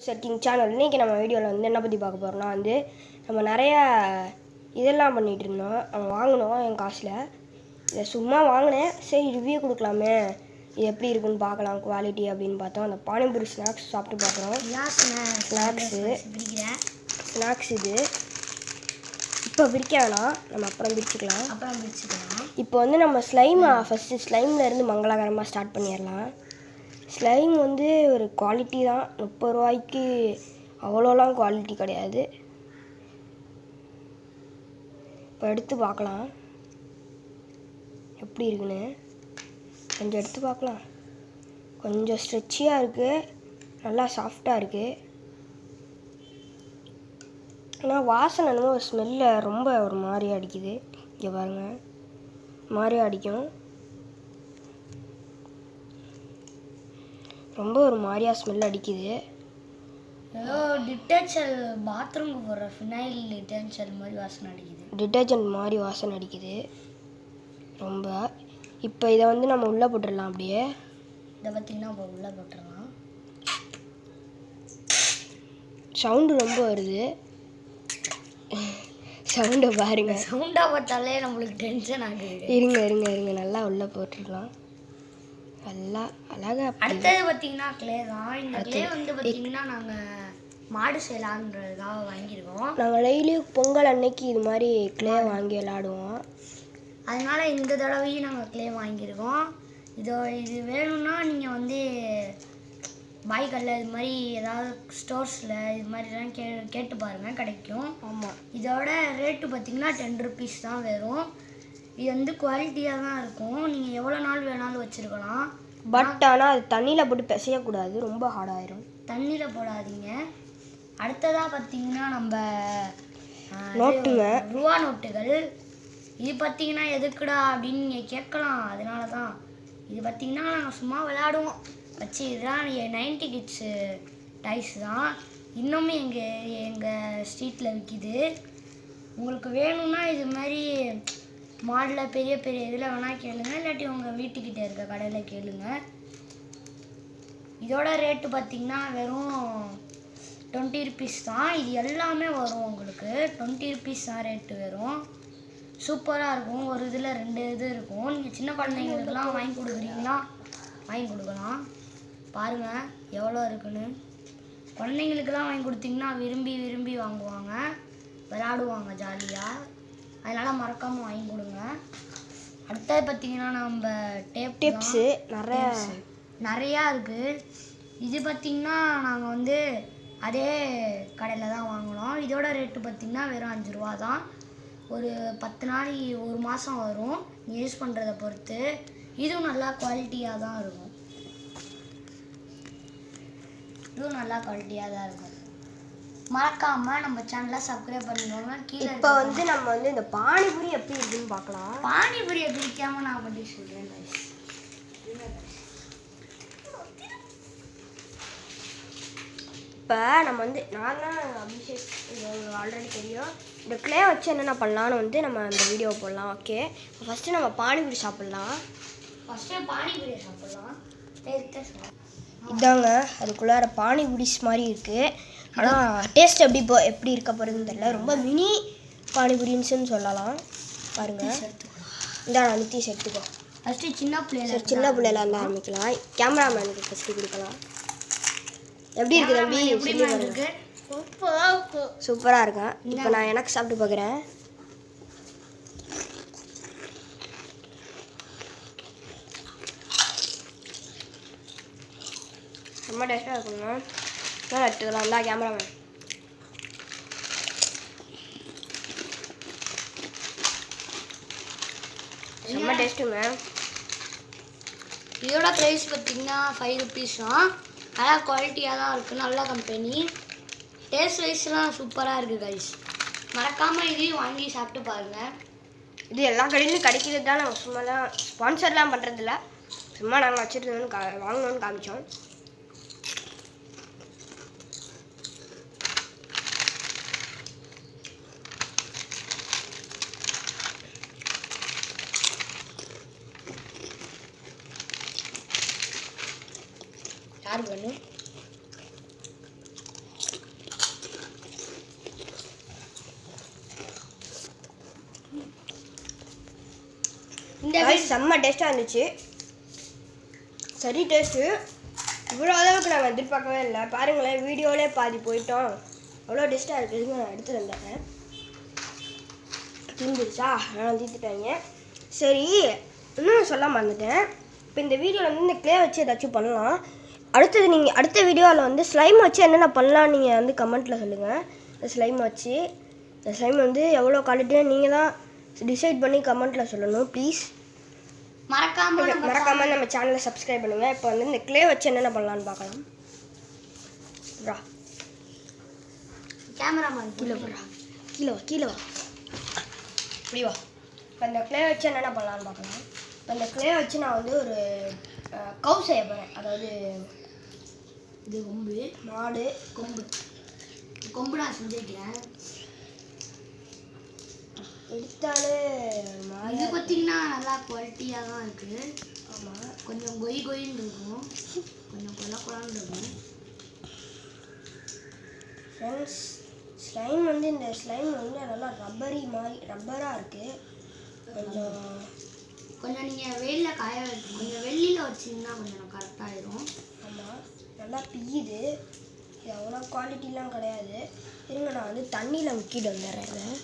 Setting channel. இன்றைக்கி நம்ம வீடியோவில் வந்து என்ன பற்றி பார்க்க போகிறோம்னா வந்து நம்ம நிறையா இதெல்லாம் பண்ணிகிட்டு இருந்தோம். அவங்க வாங்கினோம் என் காசில். இதை சும்மா வாங்கினேன், சரி ரிவ்யூ கொடுக்கலாமே, இது எப்படி இருக்குன்னு பார்க்கலாம் குவாலிட்டி அப்படின்னு பார்த்தோம். அந்த பானிபூரி ஸ்நாக்ஸ் சாப்பிட்டு பார்க்குறோம். ஸ்நாக்ஸ் இது இப்போ பிரிக்க வேணாம், நம்ம அப்புறம் பிரிச்சுக்கலாம். இப்போ வந்து நம்ம ஃபஸ்ட்டு ஸ்லைம்லேருந்து மங்களகரமாக ஸ்டார்ட் பண்ணிடலாம். ஸ்லைம் வந்து ஒரு குவாலிட்டி தான், 30 ரூபாய்க்கு அவ்வளோலாம் குவாலிட்டி கிடையாது. இப்போ எடுத்து பார்க்கலாம் எப்படி இருக்குன்னு. கொஞ்சம் எடுத்து பார்க்கலாம். கொஞ்சம் ஸ்ட்ரெச்சியாக இருக்குது, நல்லா சாஃப்டாக இருக்குது. ஆனால் வாசனை என்னமோ ஒரு ஸ்மெல்ல ரொம்ப ஒரு மாதிரி அடிக்குது. இங்கே பாருங்கள், மாதிரி அடிக்கும், ரொம்ப ஒரு மாதிரியா ஸ்மெல் அடிக்குது. ஏதோ டிட்டர்ஜென்ட் பாத்ரூமுக்கு போடுற ஃபினைல் டிட்டர்ஜென்ட் மாதிரி வாசனை அடிக்குது. டிட்டர்ஜென்ட் மாதிரி வாசனை அடிக்குது ரொம்ப. இப்போ இதை வந்து நம்ம உள்ளே போட்டுடலாம். அப்படியே இதை பார்த்திங்கன்னா இப்போ உள்ளே போட்டுடலாம். சவுண்டு ரொம்ப வருது, சவுண்டை பாருங்க. சவுண்டாக பார்த்தாலே நம்மளுக்கு டென்ஷன் ஆகுது. இருங்க இருங்க இருங்க நல்லா உள்ளே போட்டுடலாம். நல்லா அழகாக. அடுத்தது பார்த்திங்கன்னா க்ளே தான். இந்த க்ளே வந்து பார்த்திங்கன்னா நாங்கள் மாடு செய்யலான்றதுக்காக வாங்கியிருக்கோம். நாங்கள் டெய்லியும் பொங்கல் அன்னைக்கு இது மாதிரி க்ளே வாங்கி விளாடுவோம். அதனால் இந்த தடவையும் நாங்கள் க்ளே வாங்கியிருக்கோம். இது வேணும்னா நீங்கள் வந்து பாய்கல்ல இது மாதிரி ஏதாவது ஸ்டோர்ஸில் இது மாதிரிலாம் கேட்டு பாருங்கள், கிடைக்கும். ஆமாம். இதோட ரேட்டு பார்த்திங்கன்னா 10 ருபீஸ் தான் வரும். இது வந்து குவாலிட்டியாக தான் இருக்கும், நீங்கள் எவ்வளோ நாள் வேணாலும் வச்சுருக்கலாம். பட் ஆனால் அது தண்ணியில் போட்டு பிசையக்கூடாது, ரொம்ப ஹார்டாயிரும். தண்ணியில் போடாதீங்க. அடுத்ததாக பார்த்திங்கன்னா நம்ம ரூபா நோட்டுகள். இது பார்த்திங்கன்னா எதுக்குடா அப்படின்னு நீங்கள் கேட்கலாம். அதனால தான் இது பார்த்திங்கன்னா நாங்கள் சும்மா விளையாடுவோம் வச்சு. இதுதான் 90 கிட்ஸு டைஸ் தான். இன்னுமே எங்கள் ஸ்ட்ரீட்டில் விற்கிது. உங்களுக்கு வேணும்னா இது மாதிரி மாடலில் பெரிய பெரிய இதில் வேணால் கேளுங்க, இல்லாட்டி உங்கள் வீட்டுக்கிட்ட இருக்க கடையில் கேளுங்க. இதோட ரேட்டு பார்த்திங்கன்னா வெறும் 20 ருபீஸ் தான். இது எல்லாமே வரும் உங்களுக்கு 20 ருபீஸ் தான் ரேட்டு வரும். சூப்பராக இருக்கும். ஒரு இதில் 2 இது இருக்கும். நீங்கள் சின்ன குழந்தைங்களுக்கெல்லாம் வாங்கி கொடுக்குறீங்களா, வாங்கி கொடுக்கலாம். பாருங்கள் எவ்வளோ இருக்குன்னு. குழந்தைங்களுக்கெல்லாம் வாங்கி கொடுத்தீங்கன்னா விரும்பி விரும்பி வாங்குவாங்க, விளையாடுவாங்க ஜாலியாக. அதனால் மறக்காமல் வாங்கி கொடுங்க. அடுத்தது பார்த்திங்கன்னா நம்ம டிப்ஸு நிறையா இருக்குது. இது பார்த்திங்கன்னா நாங்கள் வந்து அதே கடையில் தான் வாங்கினோம். இதோட ரேட்டு பார்த்திங்கன்னா வெறும் 5 ரூபா தான். ஒரு 10 நாளைக்கு 1 மாதம் வரும் நீங்கள் யூஸ் பண்ணுறதை பொறுத்து. இதுவும் நல்லா குவாலிட்டியாக தான் இருக்கும். மறக்காமல் நம்ம சேனலை சப்ஸ்கிரைப் பண்ணிக்கோங்க. கீழே இப்போ வந்து நம்ம வந்து இந்த பானிபூரி எப்படி இருக்குன்னு பார்க்கலாம். பானிபூரியை பிரிக்காமல் நான் பண்ணி சொல்கிறேன். இப்போ நம்ம வந்து நான் தான் அபிஷேக், இது ஆல்ரெடி தெரியும். இந்த க்ளே வச்சு என்னென்ன பண்ணலான்னு வந்து நம்ம இந்த வீடியோ போடலாம். ஓகே, ஃபஸ்ட்டு நம்ம பானிபூரி சாப்பிட்லாம். இதாங்க அதுக்குள்ளார பானிபூரிஸ் மாதிரி இருக்குது. ஆனால் டேஸ்ட் எப்படி இருக்க போகிறதுன்னு தெரியல. ரொம்ப மினி பானிபூரின்னு சொல்லலாம். பாருங்கள், இந்த நித்திஷ் எடுத்துக்கோ. ஃபஸ்ட்டு சின்ன பிள்ளைல இருந்து ஆரம்பிக்கலாம். கேமராமேனுக்கு ஃபஸ்ட்டு கொடுக்கலாம். எப்படி இருக்குது தம்பி? சூப்பராக இருக்கும். இப்போ நான் எனக்கு சாப்பிட்டு பார்க்குறேன். ரொம்ப டேஸ்ட்டாக இருக்குங்க. நல்லா எடுத்துக்கலாம். தான் கேமராமேன் ரொம்ப டேஸ்ட்டுங்க. இதோட ப்ரைஸ் பார்த்திங்கன்னா 5 ருபீஸ் தான். நல்லா குவாலிட்டியாக தான் இருக்குது, நல்ல கம்பெனி. டேஸ்ட் வைஸ்லாம் சூப்பராக இருக்குது கைஸ். மறக்காமல் இதையும் வாங்கி சாப்பிட்டு பாருங்கள். இது எல்லா கடையிலும் கிடைக்கிறது தான். நாங்கள் சும்மா தான் ஸ்பான்சர்லாம் பண்ணுறதில்ல, சும்மா நாங்கள் வச்சுருந்தோன்னு வாங்கணும்னு காமிச்சோம். யார் வேணும்? செம்ம டேஸ்ட்டாக இருந்துச்சு. சரி டேஸ்ட்டு. இவ்வளோ அளவுக்கு நாங்கள் எதிர்பார்க்கவே இல்லை. பாருங்களேன், வீடியோவிலே பாதி போயிட்டோம். அவ்வளோ டேஸ்ட்டாக இருக்குதுன்னு நான் எடுத்து வந்தேன். தீந்துருச்சா? நான் தீர்த்துட்டாங்க. சரி, இன்னும் சொல்ல மறந்துட்டேன். இப்போ இந்த வீடியோவில் வந்து இந்த க்ளே வச்சு ஏதாச்சும் பண்ணலாம். அடுத்தது நீங்கள் அடுத்த வீடியோவில் வந்து ஸ்லைம் வச்சு என்னென்ன பண்ணலாம் நீங்கள் வந்து கமெண்ட்டில் சொல்லுங்கள். இந்த ஸ்லைம் வச்சு இந்த ஸ்லைம் வந்து எவ்வளோ குவாலிட்டியாக நீங்கள் தான் டிசைட் பண்ணி கமெண்ட்டில் சொல்லணும் ப்ளீஸ். மறக்காமல் நம்ம சேனலை சப்ஸ்கிரைப் பண்ணுங்கள். இப்போ வந்து இந்த க்ளே வச்சு என்னென்ன பண்ணலான்னு பார்க்கலாம். கேமராமேன் கீழே வா, கீழே வா, இப்படி வா. இப்போ இந்த க்ளே வச்சு என்னென்ன பண்ணலான்னு பார்க்கலாம். இப்போ இந்த க்ளே வச்சு நான் வந்து ஒரு கவ் செய்ய போகிறேன். அதாவது இது கொம்பு, மாடு கொம்பு நான் செஞ்சுருக்கேன். எடுத்தாலே இது பார்த்தீங்கன்னா நல்லா குவாலிட்டியாக தான் இருக்குது. ஆமாம், கொஞ்சம் கொயின்னு இருக்கும், கொஞ்சம் கொலான்னு இருக்கும். ஃப்ரெண்ட்ஸ், ஸ்லைம் வந்து இந்த ஸ்லைம் வந்து நல்லா ரப்பராக இருக்குது. கொஞ்சம் நீங்கள் வெயிலில் காய வைக்கணும். கொஞ்சம் வெள்ளியில் வச்சிங்கன்னா கொஞ்சம் கரெக்டாகிடும். ஆமாம், நல்லா பிய்யுது. இது அவ்வளோ குவாலிட்டிலாம் கிடையாது. இருங்க, நான் வந்து தண்ணியில் முக்கிட்டு வந்துடுறேன்.